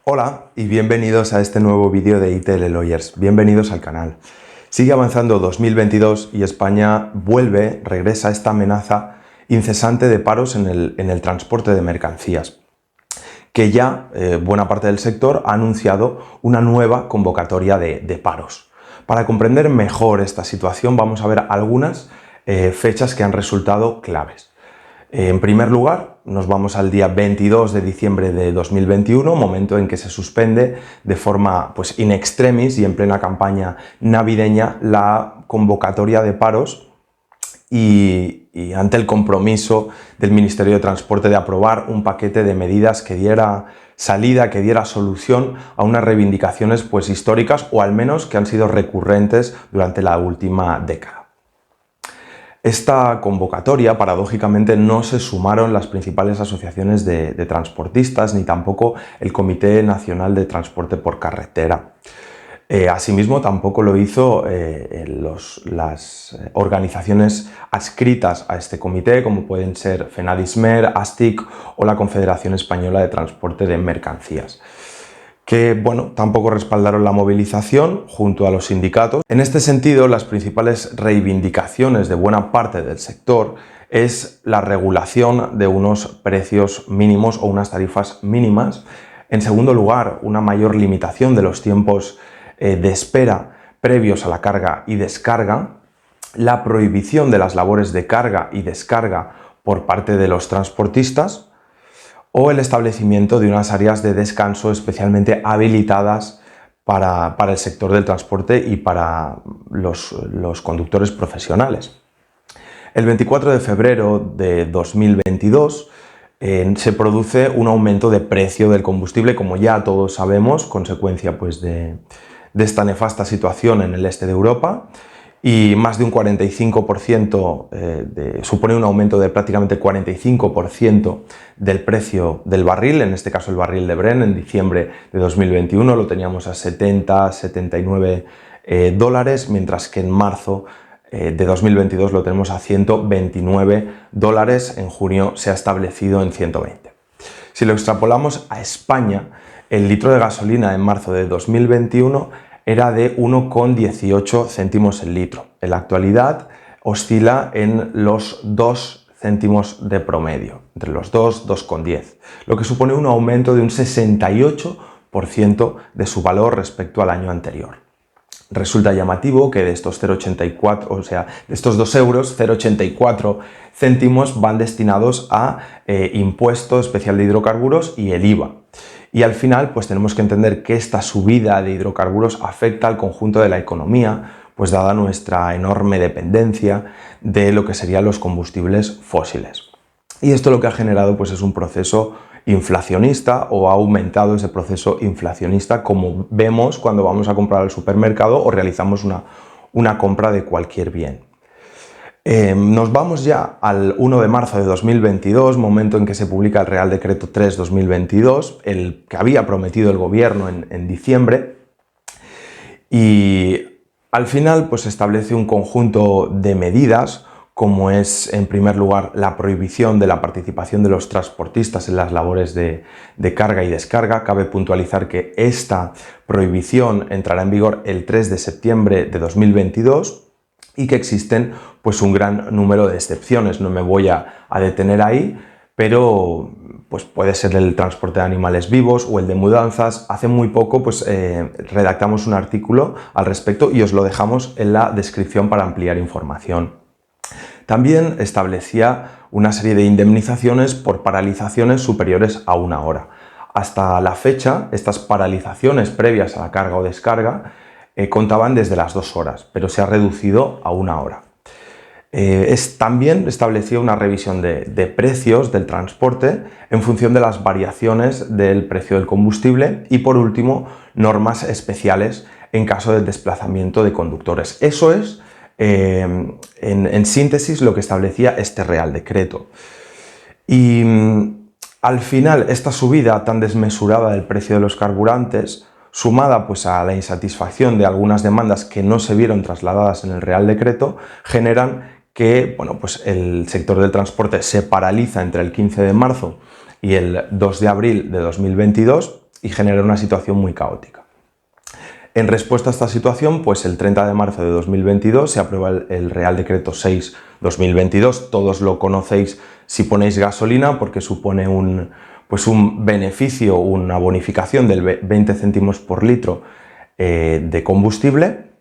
Hola y bienvenidos a este nuevo vídeo de ITL Lawyers. Bienvenidos al canal. Sigue avanzando 2022 y España regresa a esta amenaza incesante de paros en el transporte de mercancías, que ya buena parte del sector ha anunciado una nueva convocatoria de paros. Para comprender mejor esta situación vamos a ver algunas fechas que han resultado claves. En primer lugar, nos vamos al día 22 de diciembre de 2021, momento en que se suspende de forma in extremis y en plena campaña navideña la convocatoria de paros y ante el compromiso del Ministerio de Transporte de aprobar un paquete de medidas que diera salida, que diera solución a unas reivindicaciones históricas o al menos que han sido recurrentes durante la última década. Esta convocatoria, paradójicamente, no se sumaron las principales asociaciones de transportistas ni tampoco el Comité Nacional de Transporte por Carretera. Asimismo, tampoco lo hizo las organizaciones adscritas a este comité, como pueden ser FENADISMER, ASTIC o la Confederación Española de Transporte de Mercancías, que tampoco respaldaron la movilización junto a los sindicatos. En este sentido, las principales reivindicaciones de buena parte del sector es la regulación de unos precios mínimos o unas tarifas mínimas. En segundo lugar, una mayor limitación de los tiempos de espera previos a la carga y descarga, la prohibición de las labores de carga y descarga por parte de los transportistas, o el establecimiento de unas áreas de descanso especialmente habilitadas para el sector del transporte y para los conductores profesionales. El 24 de febrero de 2022 se produce un aumento de precio del combustible, como ya todos sabemos, consecuencia de esta nefasta situación en el este de Europa, y más de un 45%, supone un aumento de prácticamente 45% del precio del barril, en este caso el barril de Brent. En diciembre de 2021 lo teníamos a 79 dólares, mientras que en marzo de 2022 lo tenemos a 129 dólares, en junio se ha establecido en 120. Si lo extrapolamos a España, el litro de gasolina en marzo de 2021 era de 1,18 céntimos el litro. En la actualidad oscila en los 2 céntimos de promedio, entre los 2,10, lo que supone un aumento de un 68% de su valor respecto al año anterior. Resulta llamativo que de estos 0,84, o sea, de estos 2 euros, 0,84 céntimos van destinados a impuesto especial de hidrocarburos y el IVA. Y al final, tenemos que entender que esta subida de hidrocarburos afecta al conjunto de la economía, dada nuestra enorme dependencia de lo que serían los combustibles fósiles. Y esto lo que ha generado es un proceso inflacionista, o ha aumentado ese proceso inflacionista, como vemos cuando vamos a comprar al supermercado o realizamos una compra de cualquier bien. Nos vamos ya al 1 de marzo de 2022, momento en que se publica el Real Decreto 3/2022, el que había prometido el gobierno en diciembre, y al final se establece un conjunto de medidas, como es en primer lugar la prohibición de la participación de los transportistas en las labores de carga y descarga. Cabe puntualizar que esta prohibición entrará en vigor el 3 de septiembre de 2022 y que existen un gran número de excepciones. No me voy a detener ahí, pero puede ser el transporte de animales vivos o el de mudanzas. Hace muy poco redactamos un artículo al respecto y os lo dejamos en la descripción para ampliar información. También establecía una serie de indemnizaciones por paralizaciones superiores a 1 hora. Hasta la fecha, estas paralizaciones previas a la carga o descarga contaban desde las 2 horas, pero se ha reducido a 1 hora. También establecía una revisión de precios del transporte en función de las variaciones del precio del combustible y, por último, normas especiales en caso de desplazamiento de conductores. Eso es, en síntesis, lo que establecía este Real Decreto. Y al final, esta subida tan desmesurada del precio de los carburantes, sumada a la insatisfacción de algunas demandas que no se vieron trasladadas en el Real Decreto, generan que el sector del transporte se paraliza entre el 15 de marzo y el 2 de abril de 2022 y genera una situación muy caótica. En respuesta a esta situación, pues el 30 de marzo de 2022 se aprueba el Real Decreto 6/2022. Todos lo conocéis si ponéis gasolina porque supone un beneficio, una bonificación del 20 céntimos por litro de combustible.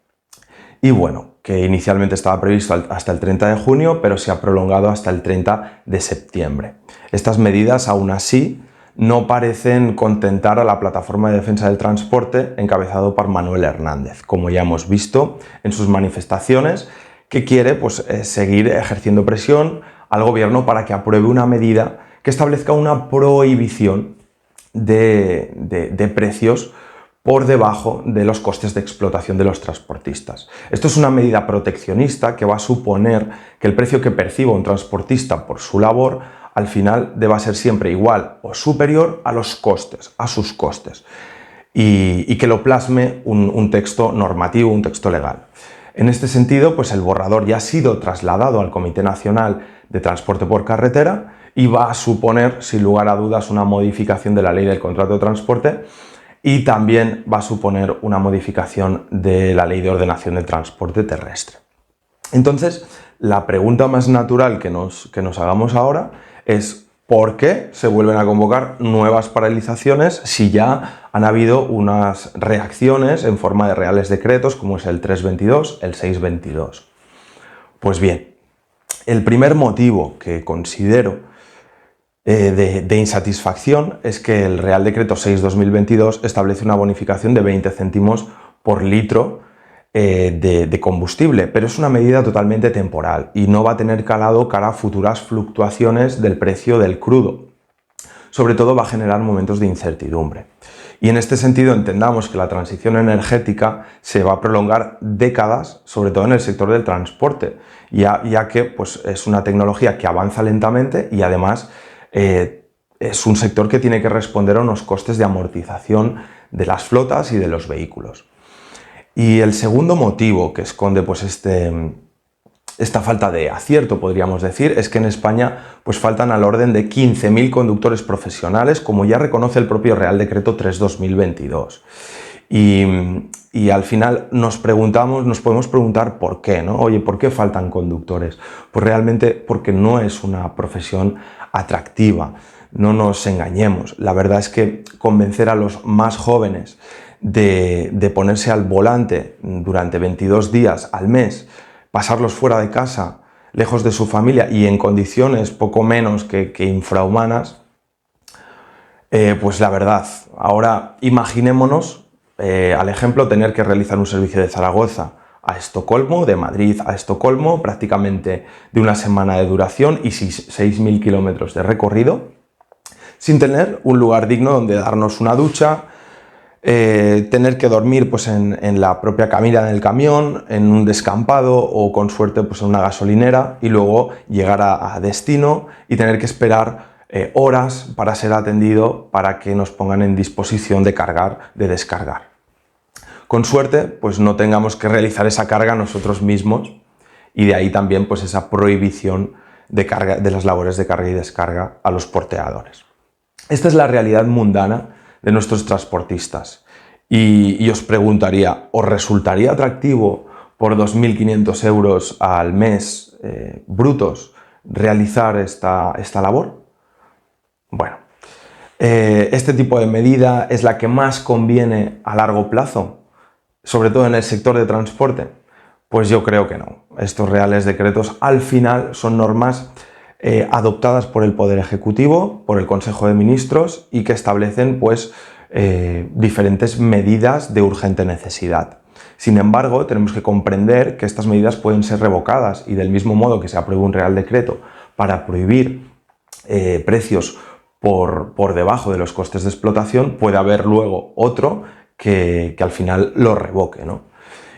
Y bueno, que inicialmente estaba previsto hasta el 30 de junio, pero se ha prolongado hasta el 30 de septiembre. Estas medidas, aún así, no parecen contentar a la Plataforma de Defensa del Transporte encabezado por Manuel Hernández, como ya hemos visto en sus manifestaciones, que quiere seguir ejerciendo presión al gobierno para que apruebe una medida que establezca una prohibición de precios por debajo de los costes de explotación de los transportistas. Esto es una medida proteccionista que va a suponer que el precio que perciba un transportista por su labor al final deba ser siempre igual o superior a los costes, a sus costes, y que lo plasme un texto normativo, un texto legal. En este sentido, pues el borrador ya ha sido trasladado al Comité Nacional de Transporte por Carretera y va a suponer, sin lugar a dudas, una modificación de la Ley del Contrato de Transporte y también va a suponer una modificación de la Ley de Ordenación del Transporte Terrestre. Entonces, la pregunta más natural que nos hagamos ahora es ¿por qué se vuelven a convocar nuevas paralizaciones si ya han habido unas reacciones en forma de reales decretos como es el 322, el 622? Pues bien, el primer motivo que considero de insatisfacción es que el Real Decreto 6/2022 establece una bonificación de 20 céntimos por litro de combustible, pero es una medida totalmente temporal y no va a tener calado cara a futuras fluctuaciones del precio del crudo. Sobre todo va a generar momentos de incertidumbre. Y en este sentido entendamos que la transición energética se va a prolongar décadas, sobre todo en el sector del transporte, ya que es una tecnología que avanza lentamente y además es un sector que tiene que responder a unos costes de amortización de las flotas y de los vehículos. Y el segundo motivo que esconde esta falta de acierto, podríamos decir, es que en España faltan al orden de 15.000 conductores profesionales, como ya reconoce el propio Real Decreto 3/2022. Y al final nos podemos preguntar por qué, ¿no? Oye, ¿por qué faltan conductores? Pues realmente porque no es una profesión atractiva, no nos engañemos. La verdad es que convencer a los más jóvenes de ponerse al volante durante 22 días al mes, pasarlos fuera de casa, lejos de su familia y en condiciones poco menos que infrahumanas, pues la verdad, ahora imaginémonos al ejemplo tener que realizar un servicio de Zaragoza a Estocolmo, de Madrid a Estocolmo, prácticamente de una semana de duración y 6.000 kilómetros de recorrido, sin tener un lugar digno donde darnos una ducha, tener que dormir en la propia cabina del camión, en un descampado o con suerte en una gasolinera y luego llegar a destino y tener que esperar horas para ser atendido para que nos pongan en disposición de cargar, de descargar. Con suerte, no tengamos que realizar esa carga nosotros mismos y de ahí también esa prohibición de las labores de carga y descarga a los porteadores. Esta es la realidad mundana de nuestros transportistas y os preguntaría, ¿os resultaría atractivo por 2.500 euros al mes brutos realizar esta labor? Bueno, este tipo de medida es la que más conviene a largo plazo, sobre todo en el sector de transporte. Pues yo creo que no. Estos reales decretos al final son normas adoptadas por el Poder Ejecutivo, por el Consejo de Ministros y que establecen diferentes medidas de urgente necesidad. Sin embargo, tenemos que comprender que estas medidas pueden ser revocadas y del mismo modo que se apruebe un Real Decreto para prohibir precios por debajo de los costes de explotación, puede haber luego otro que al final lo revoque, ¿no?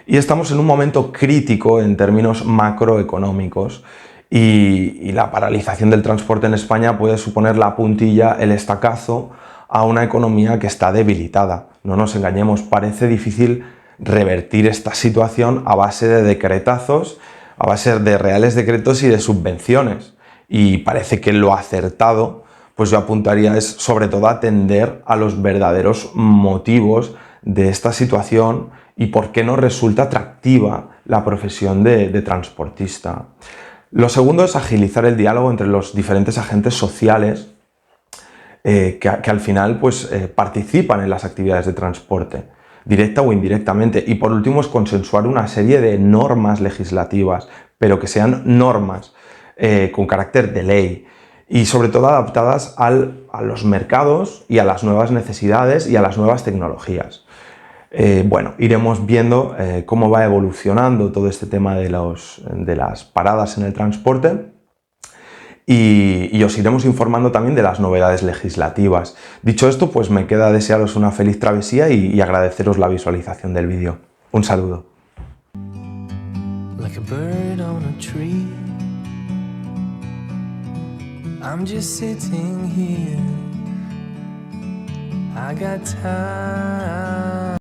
Y estamos en un momento crítico en términos macroeconómicos y la paralización del transporte en España puede suponer la puntilla, el estacazo a una economía que está debilitada. No nos engañemos, parece difícil revertir esta situación a base de decretazos, a base de reales decretos y de subvenciones. Y parece que lo acertado pues yo apuntaría es sobre todo atender a los verdaderos motivos de esta situación y por qué no resulta atractiva la profesión de transportista. Lo segundo es agilizar el diálogo entre los diferentes agentes sociales que al final pues, participan en las actividades de transporte, directa o indirectamente. Y por último es consensuar una serie de normas legislativas, pero que sean normas con carácter de ley y sobre todo adaptadas a los mercados y a las nuevas necesidades y a las nuevas tecnologías. Bueno, iremos viendo cómo va evolucionando todo este tema de las paradas en el transporte y os iremos informando también de las novedades legislativas. Dicho esto, pues me queda desearos una feliz travesía y agradeceros la visualización del vídeo. Un saludo. Like a bird on a tree, I'm just sitting here. I got time.